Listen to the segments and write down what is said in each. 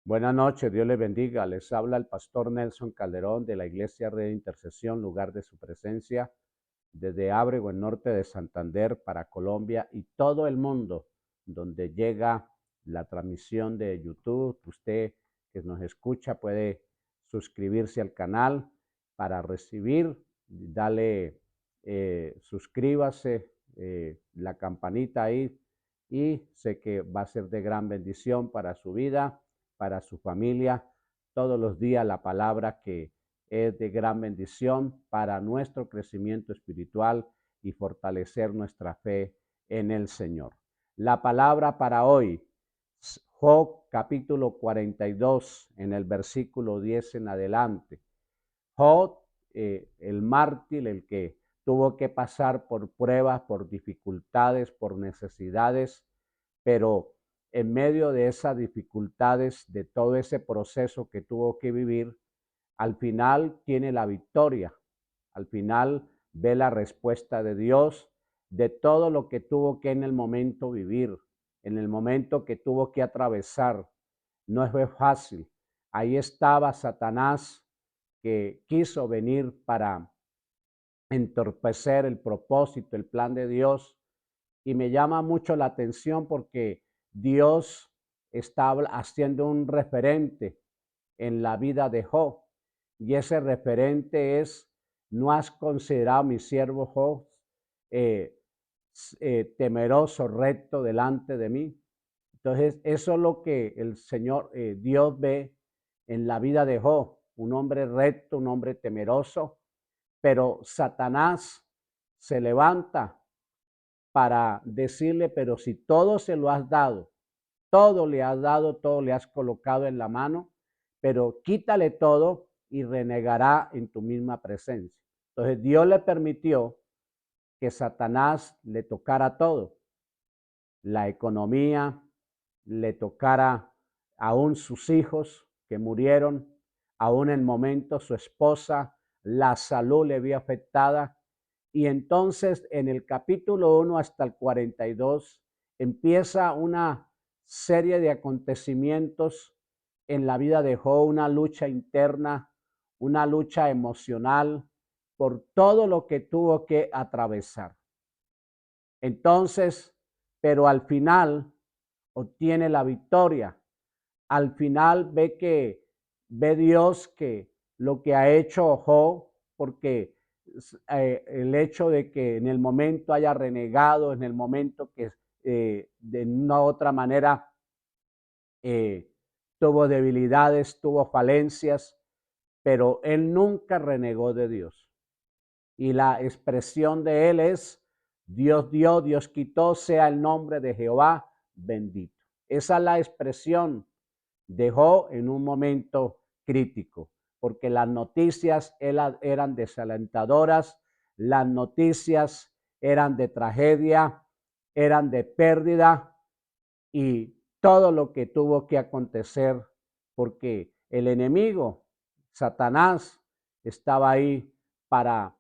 Buenas noches, Dios les bendiga. Les habla el pastor Nelson Calderón de la Iglesia Red de Intercesión, lugar de su presencia, desde Ábrego, el norte de Santander, para Colombia y todo el mundo, donde llega la transmisión de YouTube. Usted que nos escucha puede suscribirse al canal para recibir, dale, suscríbase, la campanita ahí, y sé que va a ser de gran bendición para su vida, para su familia. Todos los días la palabra que es de gran bendición para nuestro crecimiento espiritual y fortalecer nuestra fe en el Señor. La palabra para hoy, Job capítulo 42, en el versículo 10 en adelante. Job, el mártir, el que tuvo que pasar por pruebas, por dificultades, por necesidades, pero en medio de esas dificultades, de todo ese proceso que tuvo que vivir, al final tiene la victoria, al final ve la respuesta de Dios de todo lo que tuvo que en el momento vivir, en el momento que tuvo que atravesar. No fue fácil. Ahí estaba Satanás, que quiso venir para entorpecer el propósito, el plan de Dios. Y me llama mucho la atención porque Dios está haciendo un referente en la vida de Job. Y ese referente es: ¿no has considerado mi siervo Job, eh, temeroso, recto delante de mí? Entonces, eso es lo que el Señor, Dios ve en la vida de Job, un hombre recto, un hombre temeroso, pero Satanás se levanta para decirle: pero si todo se lo has dado, todo le has dado, todo le has colocado en la mano, pero quítale todo y renegará en tu misma presencia. Entonces Dios le permitió que Satanás le tocara todo: la economía, le tocara aún sus hijos que murieron, aún en el momento su esposa, la salud le vio afectada. Y entonces en el capítulo 1 hasta el 42 empieza una serie de acontecimientos en la vida de Job, una lucha interna, una lucha emocional por todo lo que tuvo que atravesar. Entonces, pero al final obtiene la victoria. Al final ve Dios que lo que ha hecho Job, porque el hecho de que en el momento haya renegado, en el momento que de una u otra manera eh, tuvo debilidades, tuvo falencias, pero él nunca renegó de Dios. Y la expresión de él es: Dios dio, Dios quitó, sea el nombre de Jehová bendito. Esa es la expresión de Job en un momento crítico, porque las noticias eran desalentadoras, las noticias eran de tragedia, eran de pérdida, y todo lo que tuvo que acontecer, porque el enemigo, Satanás, estaba ahí para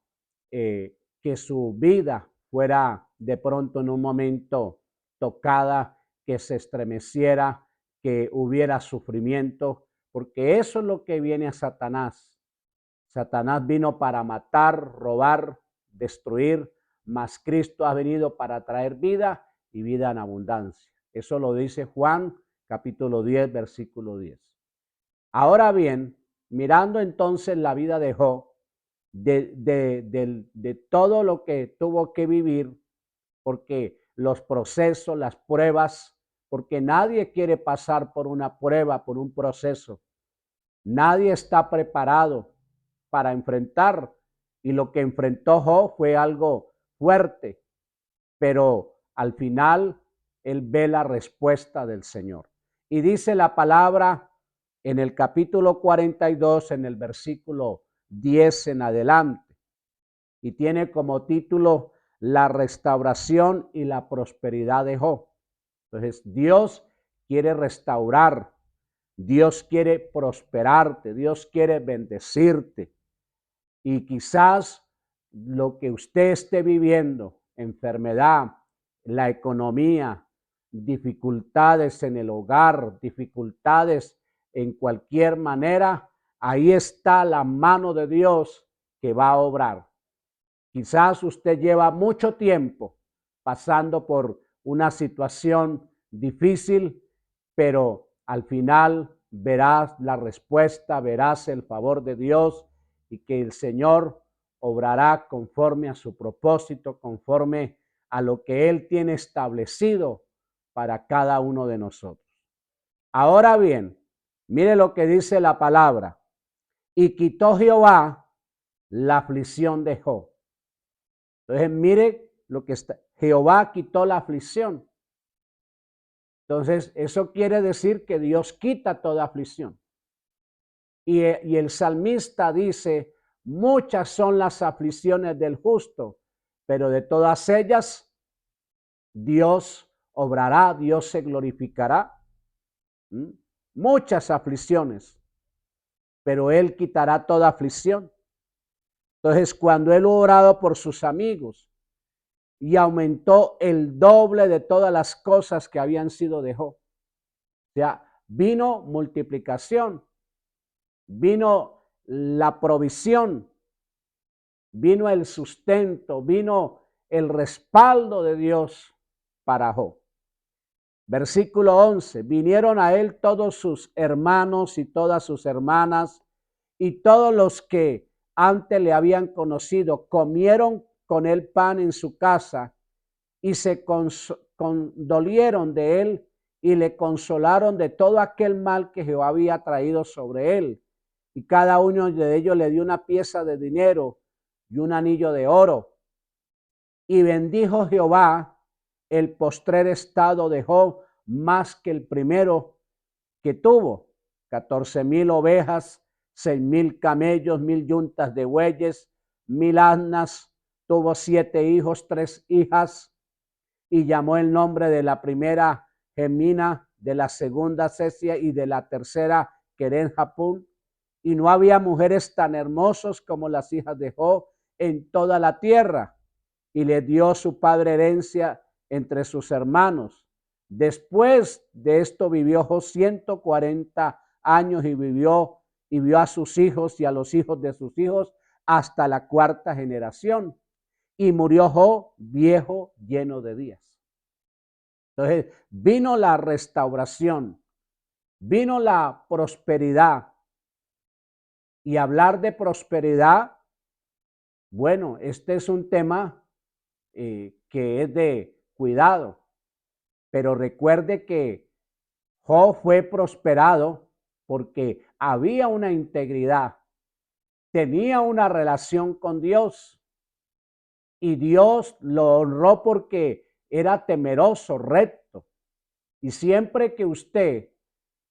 que su vida fuera de pronto en un momento tocada, que se estremeciera, que hubiera sufrimiento, porque eso es lo que viene a Satanás. Satanás vino para matar, robar, destruir, mas Cristo ha venido para traer vida y vida en abundancia. Eso lo dice Juan capítulo 10, versículo 10. Ahora bien, mirando entonces la vida de Job, de todo lo que tuvo que vivir, porque los procesos, las pruebas, porque nadie quiere pasar por una prueba, por un proceso. Nadie está preparado para enfrentar, y lo que enfrentó Job fue algo fuerte, pero al final él ve la respuesta del Señor. Y dice la palabra en el capítulo 42, en el versículo 10 en adelante, y tiene como título: la restauración y la prosperidad de Job. Entonces, Dios quiere restaurar, Dios quiere prosperarte, Dios quiere bendecirte. Y quizás lo que usted esté viviendo, enfermedad, la economía, dificultades en el hogar, dificultades en cualquier manera, ahí está la mano de Dios que va a obrar. Quizás usted lleva mucho tiempo pasando por una situación difícil, pero al final verás la respuesta, verás el favor de Dios y que el Señor obrará conforme a su propósito, conforme a lo que Él tiene establecido para cada uno de nosotros. Ahora bien, mire lo que dice la palabra. Y quitó Jehová la aflicción de Job. Entonces, mire lo que está. Jehová quitó la aflicción. Entonces, eso quiere decir que Dios quita toda aflicción. Y el salmista dice, muchas son las aflicciones del justo, pero de todas ellas Dios obrará, Dios se glorificará. Muchas aflicciones, pero Él quitará toda aflicción. Entonces, cuando Él orado por sus amigos y aumentó el doble de todas las cosas que habían sido de Job. O sea, vino multiplicación, vino la provisión, vino el sustento, vino el respaldo de Dios para Job. Versículo 11, vinieron a él todos sus hermanos y todas sus hermanas y todos los que antes le habían conocido, comieron con él pan en su casa y se condolieron de él y le consolaron de todo aquel mal que Jehová había traído sobre él. Y cada uno de ellos le dio una pieza de dinero y un anillo de oro. Y bendijo Jehová el postrer estado de Job más que el primero que tuvo. 14,000 ovejas, 6,000 camellos, 1,000 yuntas de bueyes, 1,000 asnas. Tuvo 7 hijos, 3 hijas. Y llamó el nombre de la primera Gemina, de la segunda Cesia y de la tercera Keren-Japún. Y no había mujeres tan hermosas como las hijas de Job en toda la tierra. Y le dio su padre herencia entre sus hermanos. Después de esto vivió Job 140 años y vio a sus hijos y a los hijos de sus hijos hasta la 4ª generación. Y murió Job viejo, lleno de días. Entonces vino la restauración, vino la prosperidad. Y hablar de prosperidad, bueno, este es un tema que es de cuidado. Pero recuerde que Job fue prosperado porque había una integridad, tenía una relación con Dios y Dios lo honró porque era temeroso, recto. Y siempre que usted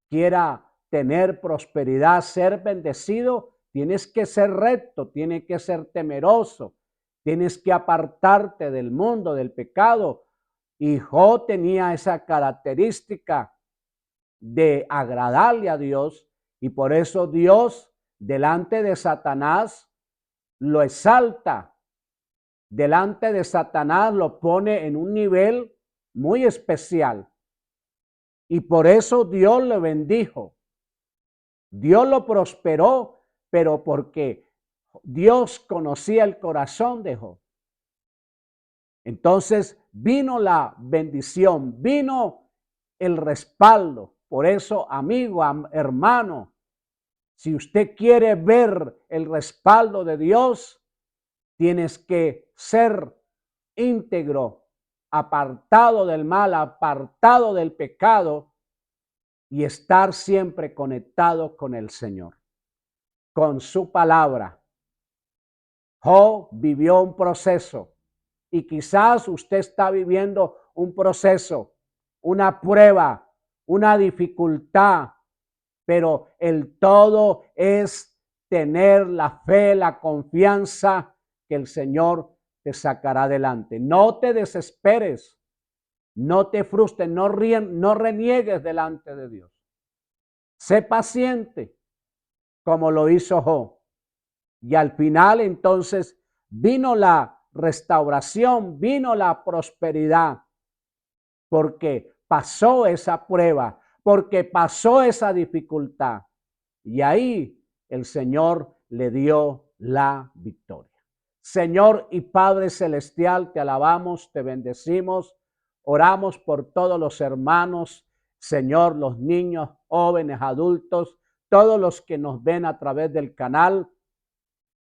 quiera tener prosperidad, ser bendecido, tienes que ser recto, tienes que ser temeroso, tienes que apartarte del mundo, del pecado. Y Job tenía esa característica de agradarle a Dios y por eso Dios delante de Satanás lo exalta. Delante de Satanás lo pone en un nivel muy especial. Y por eso Dios le bendijo. Dios lo prosperó, pero porque Dios conocía el corazón de Job. Entonces vino la bendición, vino el respaldo. Por eso, amigo, hermano, si usted quiere ver el respaldo de Dios, tienes que ser íntegro, apartado del mal, apartado del pecado y estar siempre conectado con el Señor, con su palabra. Job vivió un proceso y quizás usted está viviendo un proceso, una prueba, una dificultad, pero el todo es tener la fe, la confianza que el Señor te sacará adelante. No te desesperes, no te frustres, no reniegues delante de Dios. Sé paciente, como lo hizo Job. Y al final entonces vino la restauración, vino la prosperidad, porque pasó esa prueba, porque pasó esa dificultad y ahí el Señor le dio la victoria. Señor y Padre Celestial, te alabamos, te bendecimos, oramos por todos los hermanos, Señor, los niños, jóvenes, adultos, todos los que nos ven a través del canal.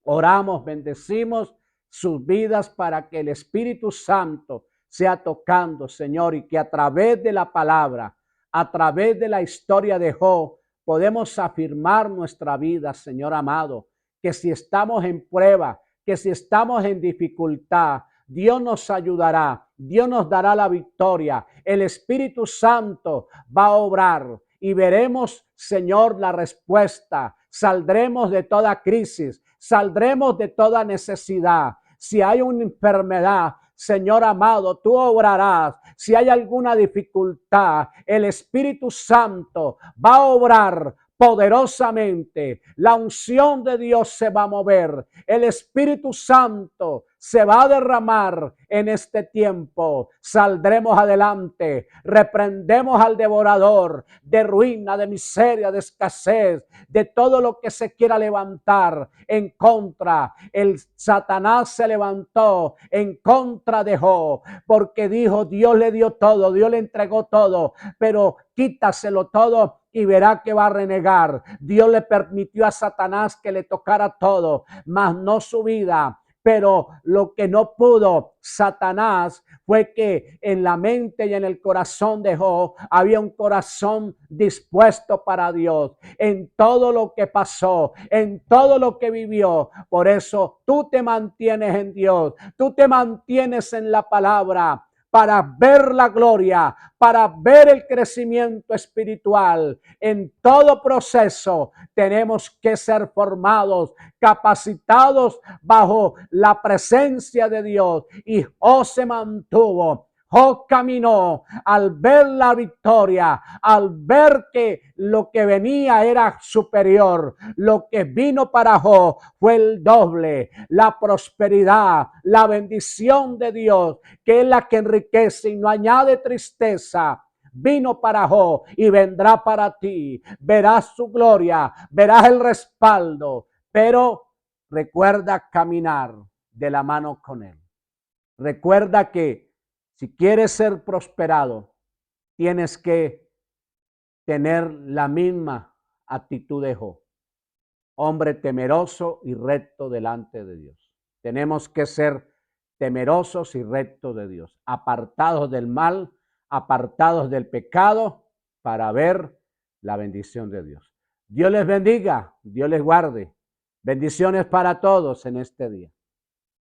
Oramos, bendecimos sus vidas para que el Espíritu Santo sea tocando, Señor, y que a través de la palabra, a través de la historia de Job, podemos afirmar nuestra vida, Señor amado, que si estamos en prueba, que si estamos en dificultad, Dios nos ayudará, Dios nos dará la victoria, el Espíritu Santo va a obrar y veremos, Señor, la respuesta. Saldremos de toda crisis, saldremos de toda necesidad. Si hay una enfermedad, Señor amado, tú obrarás. Si hay alguna dificultad, el Espíritu Santo va a obrar poderosamente. La unción de Dios se va a mover. El Espíritu Santo se va a derramar en este tiempo. Saldremos adelante. Reprendemos al devorador de ruina, de miseria, de escasez, de todo lo que se quiera levantar en contra. El Satanás se levantó en contra de Job porque dijo: Dios le dio todo, Dios le entregó todo, pero quítaselo todo y verá que va a renegar. Dios le permitió a Satanás que le tocara todo, mas no su vida. Pero lo que no pudo Satanás fue que en la mente y en el corazón de Job había un corazón dispuesto para Dios en todo lo que pasó, en todo lo que vivió. Por eso tú te mantienes en Dios, tú te mantienes en la palabra, para ver la gloria, para ver el crecimiento espiritual. En todo proceso tenemos que ser formados, capacitados bajo la presencia de Dios. Y Job se mantuvo. Job caminó al ver la victoria, al ver que lo que venía era superior. Lo que vino para Job fue el doble, la prosperidad, la bendición de Dios, que es la que enriquece y no añade tristeza. Vino para Job y vendrá para ti. Verás su gloria, verás el respaldo, pero recuerda caminar de la mano con Él. Recuerda que si quieres ser prosperado, tienes que tener la misma actitud de Job. Hombre temeroso y recto delante de Dios. Tenemos que ser temerosos y rectos de Dios, apartados del mal, apartados del pecado, para ver la bendición de Dios. Dios les bendiga, Dios les guarde. Bendiciones para todos en este día.